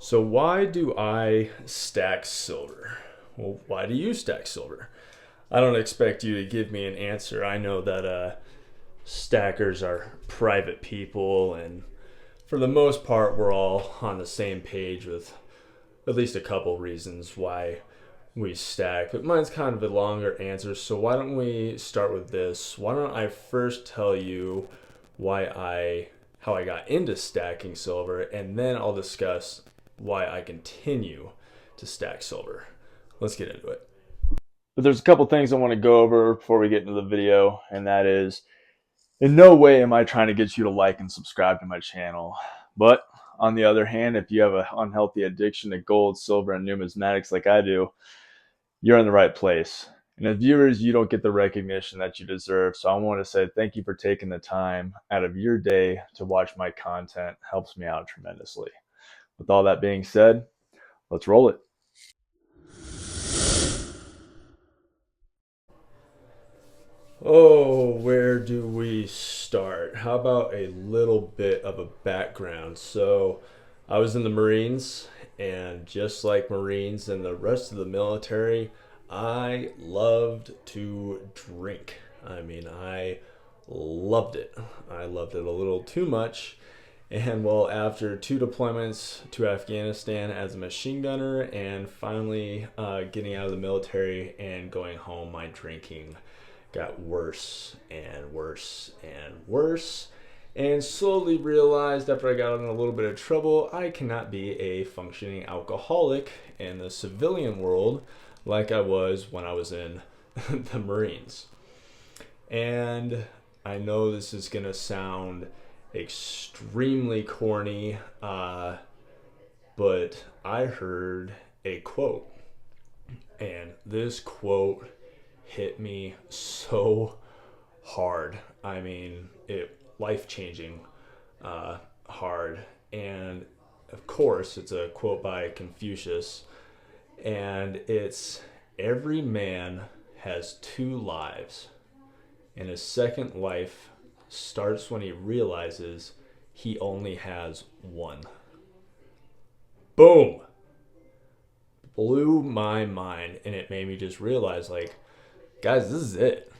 So why do I stack silver? Well, why do you stack silver? I don't expect you to give me an answer. I know that stackers are private people, and for the most part, we're all on the same page with at least a couple reasons why we stack. But mine's kind of a longer answer, so why don't we start with this? Why don't I first tell you how I got into stacking silver, and then I'll discuss why I continue to stack silver. Let's get into it. But there's a couple things I want to go over before we get into the video, and that is, in no way am I trying to get you to like and subscribe to my channel. But on the other hand, if you have an unhealthy addiction to gold, silver, and numismatics like I do, you're in the right place. And as viewers, you don't get the recognition that you deserve. So I want to say thank you for taking the time out of your day to watch my content. It helps me out tremendously. With all that being said, let's roll it. Oh, where do we start? How about a little bit of a background? So, I was in the Marines, and just like Marines and the rest of the military, I loved to drink. I loved it. I loved it a little too much. And well, after two deployments to Afghanistan as a machine gunner, and finally getting out of the military and going home, my drinking got worse and worse and worse. And slowly realized after I got in a little bit of trouble, I cannot be a functioning alcoholic in the civilian world like I was when I was in the Marines. And I know this is going to sound extremely corny, but I heard a quote, and this quote hit me so hard. It life changing, hard. And of course, it's a quote by Confucius, and it's every man has two lives, and his second life starts when he realizes he only has one. Boom! Blew my mind, and it made me just realize, like, guys, this is it.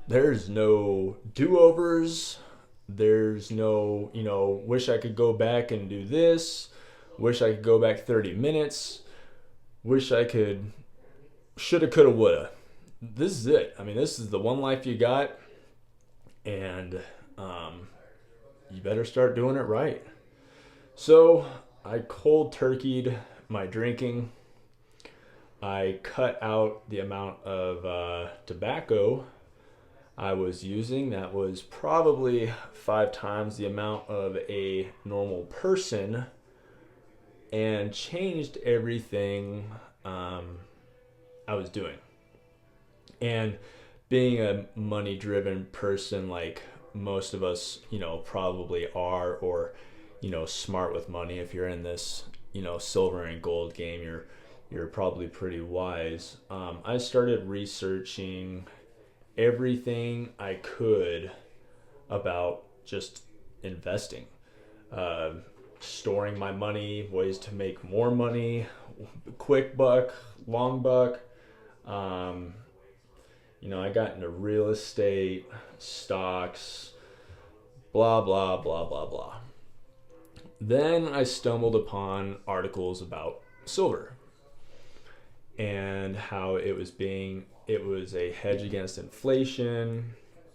There's no do-overs. There's no, wish I could go back and do this. Wish I could go back 30 minutes. Wish I could, shoulda, coulda, woulda. This is it. This is the one life you got, and you better start doing it right. So I cold turkeyed my drinking. I cut out the amount of tobacco I was using. That was probably 5 times the amount of a normal person, and changed everything I was doing. And being a money driven person, like most of us, probably are, or, smart with money, if you're in this, silver and gold game, you're probably pretty wise. I started researching everything I could about just investing, uh, storing my money, ways to make more money, quick buck, long buck. Um, I got into real estate, stocks, blah, blah, blah, blah, blah. Then I stumbled upon articles about silver and how it was a hedge against inflation.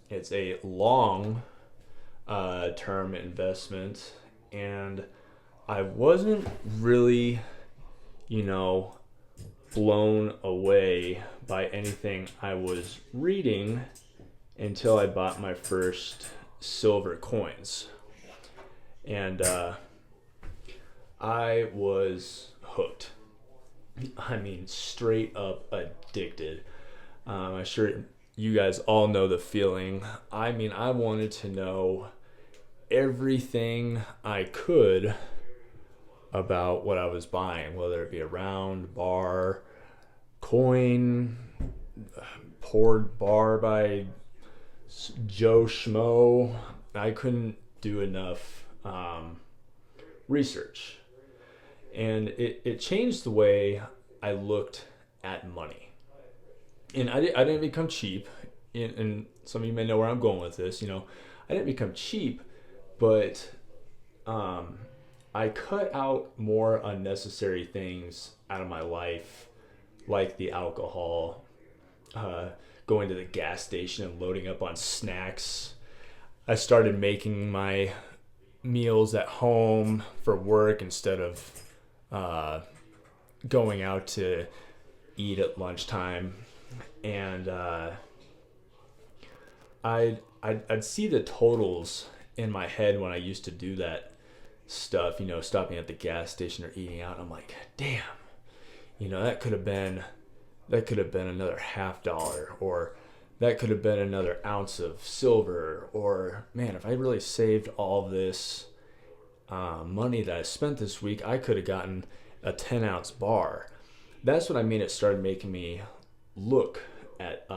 It's a long term investment, and I wasn't really, you know, blown away by anything I was reading until I bought my first silver coins. And I was hooked. Straight up addicted. I'm sure you guys all know the feeling. I wanted to know everything I could about what I was buying, whether it be a round, bar, coin, poured bar by Joe Schmo. I couldn't do enough research. And it changed the way I looked at money. And I didn't become cheap. And some of you may know where I'm going with this. You know, I didn't become cheap, but I cut out more unnecessary things out of my life, like the alcohol, going to the gas station and loading up on snacks. I started making my meals at home for work instead of going out to eat at lunchtime. And I'd see the totals in my head when I used to do that stuff, you know, stopping at the gas station or eating out. And I'm like, damn, you know, that could have been another $50, or that could have been another ounce of silver, or man, if I really saved all this money that I spent this week, I could have gotten a 10-ounce bar. That's what I mean. It started making me look at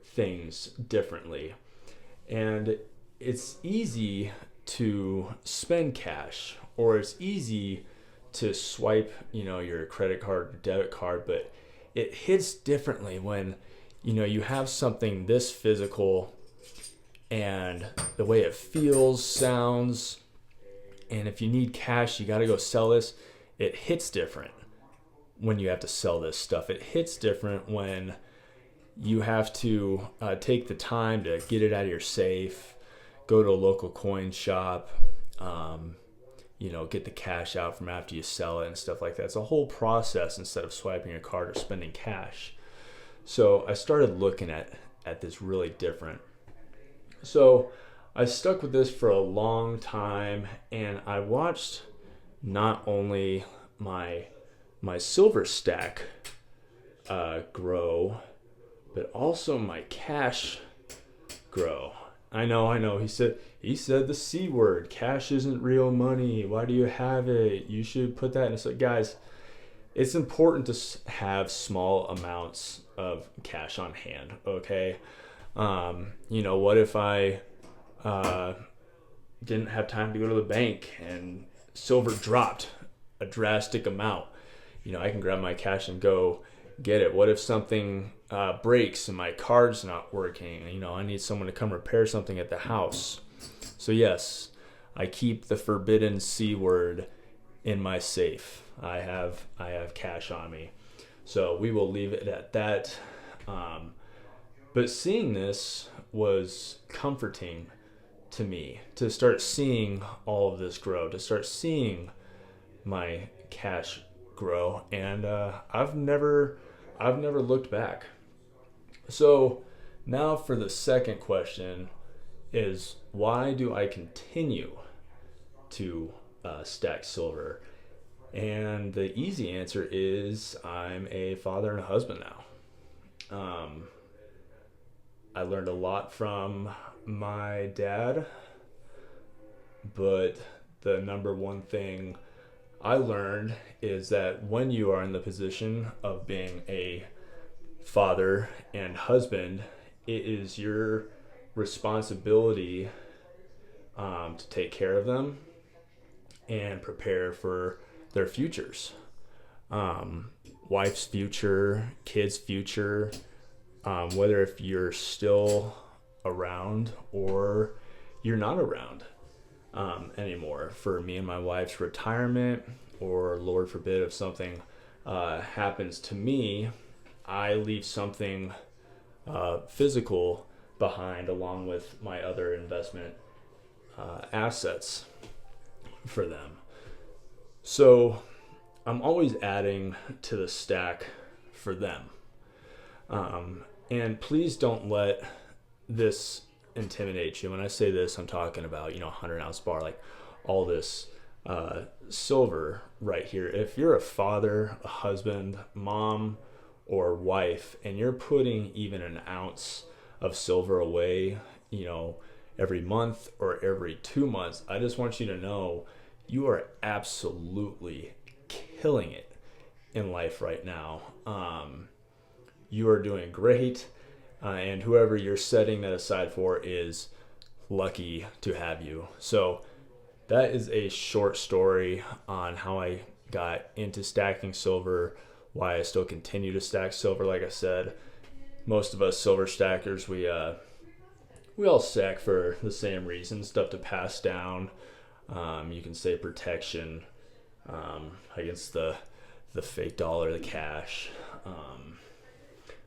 things differently. And it's easy to spend cash, or it's easy to swipe, you know, your credit card or debit card, but it hits differently when, you know, you have something this physical and the way it feels, sounds, and if you need cash, you got to go sell this. It hits different when you have to sell this stuff. It hits different when you have to take the time to get it out of your safe, go to a local coin shop, you know, get the cash out from after you sell it and stuff like that. It's a whole process instead of swiping a card or spending cash. So I started looking at this really different. So I stuck with this for a long time, and I watched not only my silver stack grow, but also my cash grow. I know. He said the C word. Cash isn't real money. Why do you have it? You should put that in. So guys, it's important to have small amounts of cash on hand. Okay. You know, what if I didn't have time to go to the bank and silver dropped a drastic amount? You know, I can grab my cash and go get it. What if something breaks and my card's not working? You know, I need someone to come repair something at the house. So yes, I keep the forbidden C word in my safe. I have cash on me. So we will leave it at that. But seeing this was comforting to me, to start seeing all of this grow, to start seeing my cash grow, and I've never looked back. So now for the second question is, why do I continue to stack silver? And the easy answer is, I'm a father and a husband now. I learned a lot from my dad, but the number one thing I learned is that when you are in the position of being a father and husband, it is your responsibility to take care of them and prepare for their futures. Wife's future, kids' future, whether if you're still around or you're not around anymore. For me and my wife's retirement, or Lord forbid if something happens to me, I leave something physical behind along with my other investment assets for them. So I'm always adding to the stack for them. And please don't let this intimidate you. When I say this, I'm talking about, 100-ounce bar, like all this silver right here. If you're a father, a husband, mom, or wife, and you're putting even an ounce of silver away, every month or every 2 months, I just want you to know you are absolutely killing it in life right now. You are doing great, and whoever you're setting that aside for is lucky to have you. So that is a short story on how I got into stacking silver, why I still continue to stack silver. Like I said, most of us silver stackers, we all stack for the same reason, stuff to pass down. You can say protection against the fake dollar, the cash.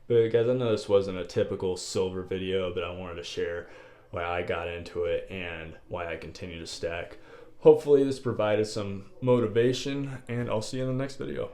But guys, I know this wasn't a typical silver video, but I wanted to share why I got into it and why I continue to stack. Hopefully this provided some motivation, and I'll see you in the next video.